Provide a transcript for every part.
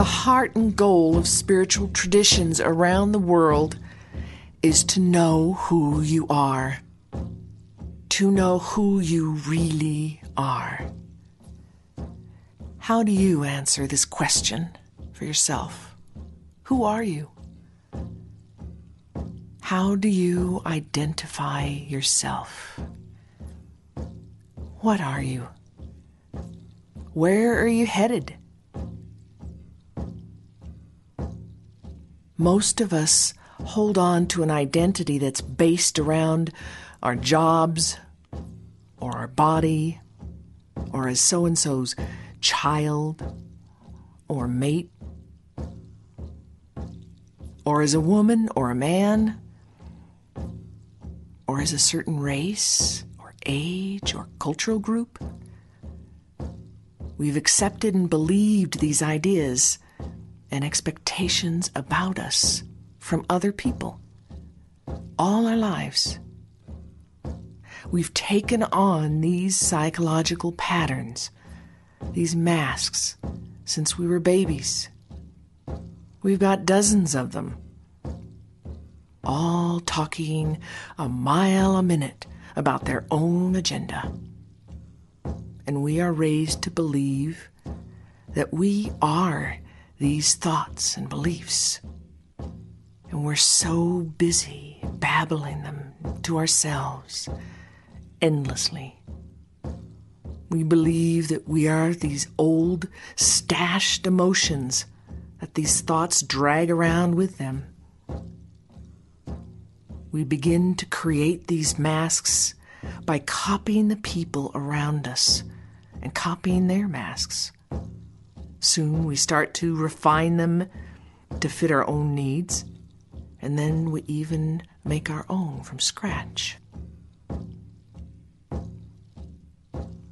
heart and goal of spiritual traditions around the world is to know who you are. To know who you really are. How do you answer this question for yourself? Who are you? How do you identify yourself? What are you? Where are you headed? Most of us hold on to an identity that's based around our jobs, or our body, or as so-and-so's child, or mate, or as a woman or a man, or as a certain race, or age, or cultural group. We've accepted and believed these ideas and expectations about us from other people all our lives. We've taken on these psychological patterns, these masks, since we were babies. We've got dozens of them, all talking a mile a minute about their own agenda. And we are raised to believe that we are these thoughts and beliefs. And we're so busy babbling them to ourselves endlessly. We believe that we are these old, stashed emotions that these thoughts drag around with them. We begin to create these masks by copying the people around us and copying their masks. Soon we start to refine them to fit our own needs, and then we even make our own from scratch.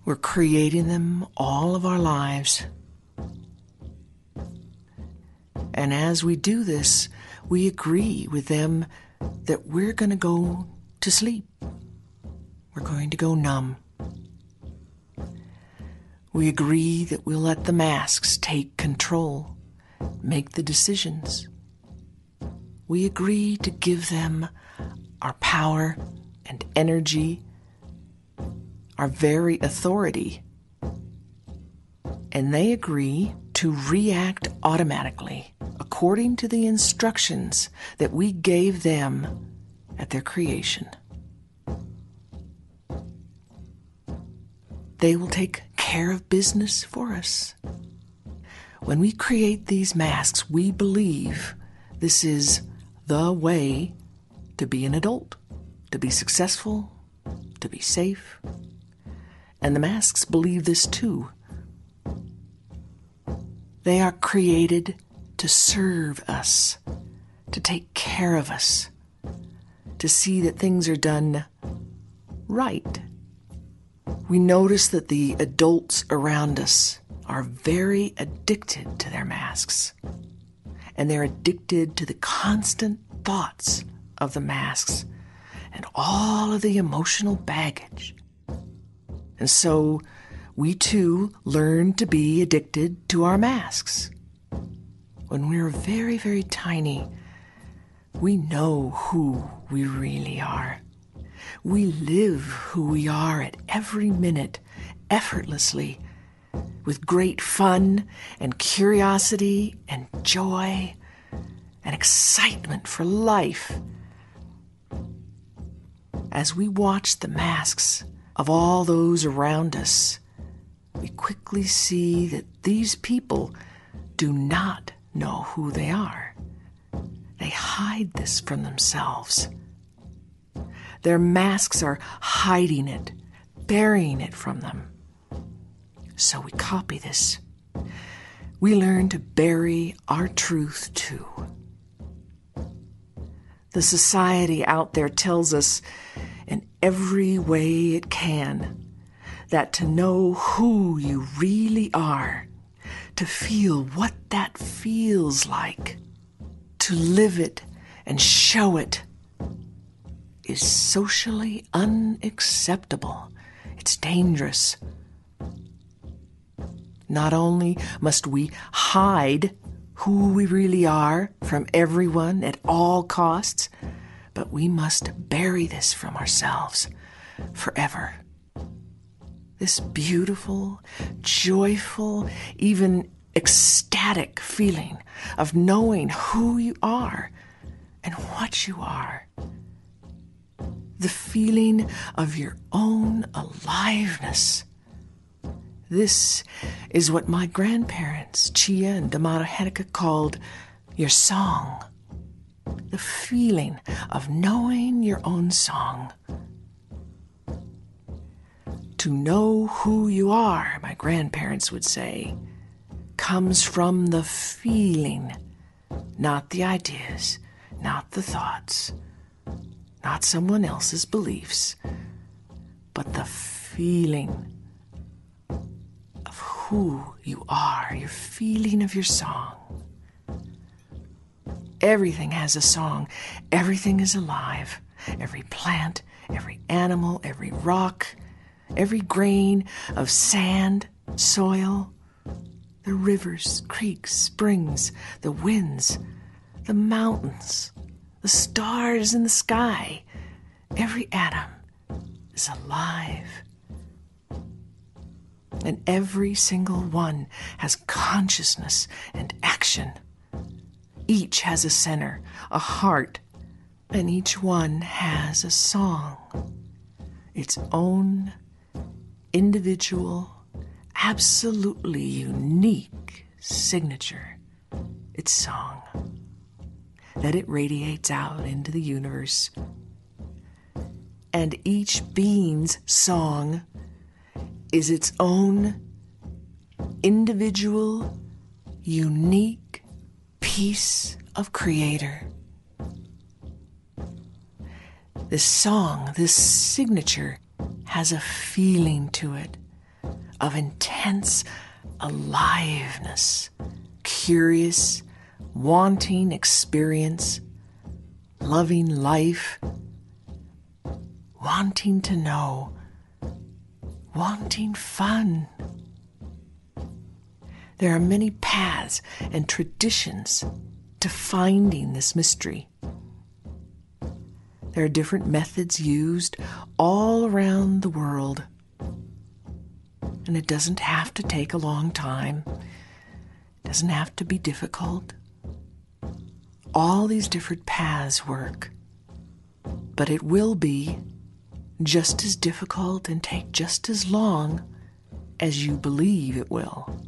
We're creating them all of our lives. And as we do this, we agree with them that we're going to go to sleep. We're going to go numb. We agree that we'll let the masks take control, make the decisions. We agree to give them our power and energy, our very authority. And they agree to react automatically according to the instructions that we gave them at their creation. They will take care of business for us. When we create these masks, we believe this is the way to be an adult, to be successful, to be safe. And the masks believe this too. They are created to serve us, to take care of us, to see that things are done right. We notice that the adults around us are very addicted to their masks, and they're addicted to the constant thoughts of the masks and all of the emotional baggage. And so we too learn to be addicted to our masks. When we're very, very tiny, we know who we really are. We live who we are at every minute, effortlessly, with great fun and curiosity and joy and excitement for life. As we watch the masks of all those around us, we quickly see that these people do not know who they are. They hide this from themselves. Their masks are hiding it, burying it from them. So we copy this. We learn to bury our truth too. The society out there tells us in every way it can that to know who you really are, to feel what that feels like, to live it and show it, is socially unacceptable. It's dangerous. Not only must we hide who we really are from everyone at all costs, but we must bury this from ourselves forever. This beautiful, joyful, even ecstatic feeling of knowing who you are and what you are. The feeling of your own aliveness. This is what my grandparents, Chia and D'Amato Whitaker, called your song. The feeling of knowing your own song. To know who you are, my grandparents would say, comes from the feeling, not the ideas, not the thoughts, not someone else's beliefs, but the feeling of who you are, your feeling of your song. Everything has a song. Everything is alive. Every plant, every animal, every rock, every grain of sand, soil, the rivers, creeks, springs, the winds, the mountains, the stars in the sky. Every atom is alive. And every single one has consciousness and action. Each has a center, a heart, and each one has a song. Its own individual, absolutely unique signature. Its song. That it radiates out into the universe. And each being's song is its own individual, unique piece of creator. This song, this signature, has a feeling to it of intense aliveness, curious, wanting experience, loving life, wanting to know, wanting fun. There are many paths and traditions to finding this mystery. There are different methods used all around the world. And it doesn't have to take a long time. It doesn't have to be difficult. All these different paths work. But it will be just as difficult and take just as long as you believe it will.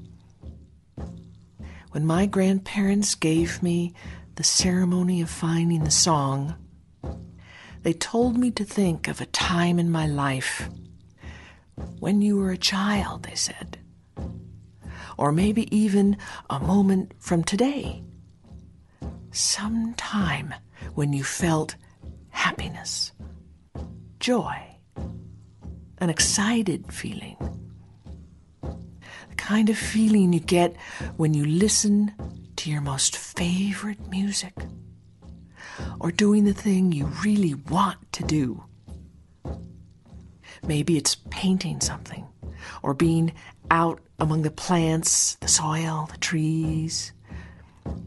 When my grandparents gave me the ceremony of finding the song, they told me to think of a time in my life when you were a child, they said. Or maybe even a moment from today. Some time when you felt happiness, joy, an excited feeling. The kind of feeling you get when you listen to your most favorite music, or doing the thing you really want to do. Maybe it's painting something, or being out among the plants, the soil, the trees,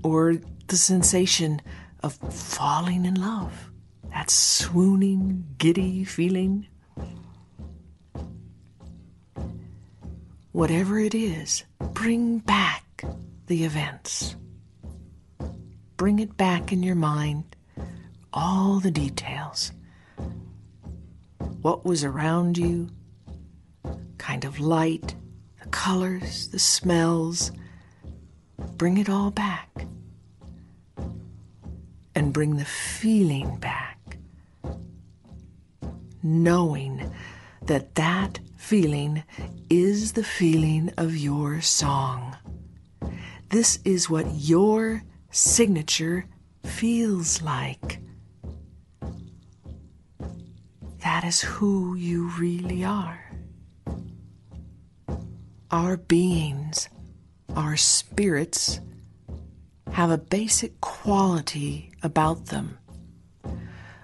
or the sensation of falling in love, that swooning, giddy feeling. Whatever it is, bring back the events. Bring it back in your mind, all the details. What was around you, kind of light, the colors, the smells. Bring it all back. And bring the feeling back. Knowing that that feeling is the feeling of your song. This is what your signature feels like. That is who you really are. Our beings, our spirits, have a basic quality about them,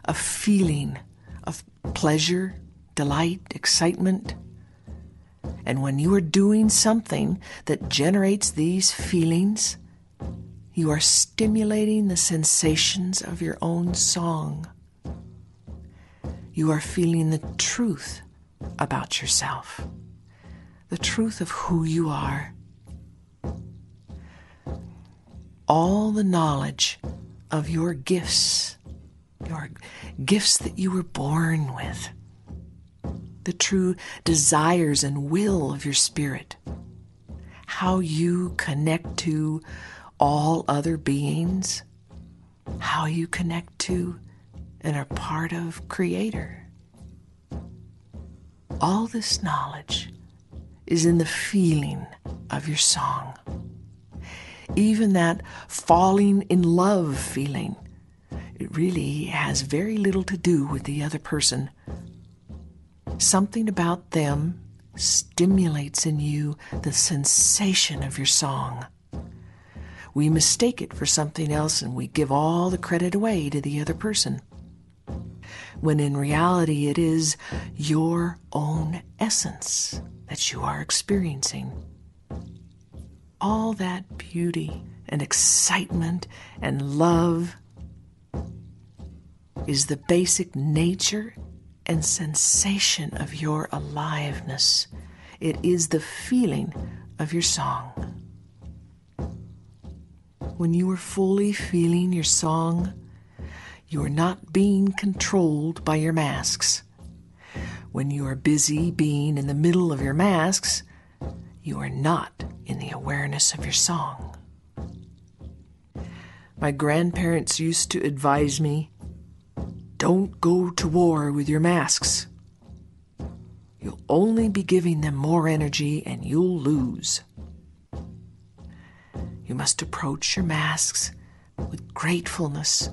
a feeling of pleasure, delight, excitement. And when you are doing something that generates these feelings, You are stimulating the sensations of your own song. You are feeling the truth about yourself, the truth of who you are. All the knowledge of your gifts that you were born with, the true desires and will of your spirit, how you connect to all other beings, how you connect to and are part of Creator. All this knowledge is in the feeling of your song. Even that falling in love feeling, it really has very little to do with the other person. Something about them stimulates in you the sensation of your song. We mistake it for something else and we give all the credit away to the other person, when in reality it is your own essence that you are experiencing. All that beauty and excitement and love is the basic nature and sensation of your aliveness. It is the feeling of your song. When you are fully feeling your song, you are not being controlled by your masks. When you are busy being in the middle of your masks, you are not in the awareness of your song. My grandparents used to advise me, don't go to war with your masks. You'll only be giving them more energy and you'll lose. You must approach your masks with gratefulness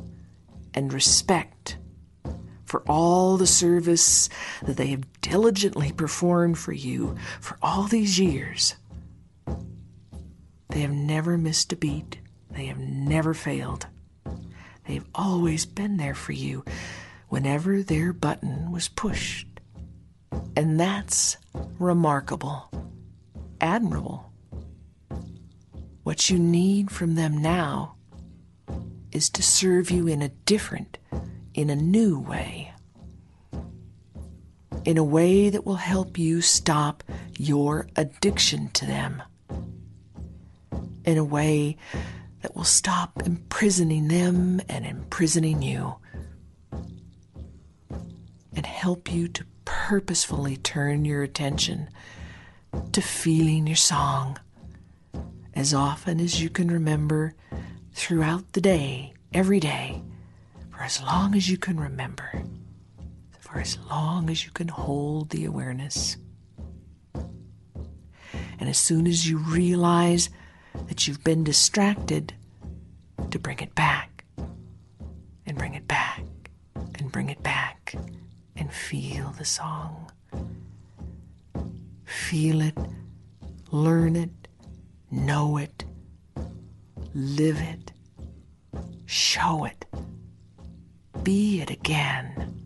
and respect for all the service that they have diligently performed for you for all these years. They have never missed a beat. They have never failed. They have always been there for you whenever their button was pushed. And that's remarkable, admirable. What you need from them now is to serve you in a new way. In a way that will help you stop your addiction to them. In a way that will stop imprisoning them and imprisoning you. And help you to purposefully turn your attention to feeling your song as often as you can remember throughout the day, every day, for as long as you can remember, for as long as you can hold the awareness. And as soon as you realize that you've been distracted, to bring it back, and bring it back, and bring it back, and feel the song. Feel it, learn it, know it, live it, show it, be it again.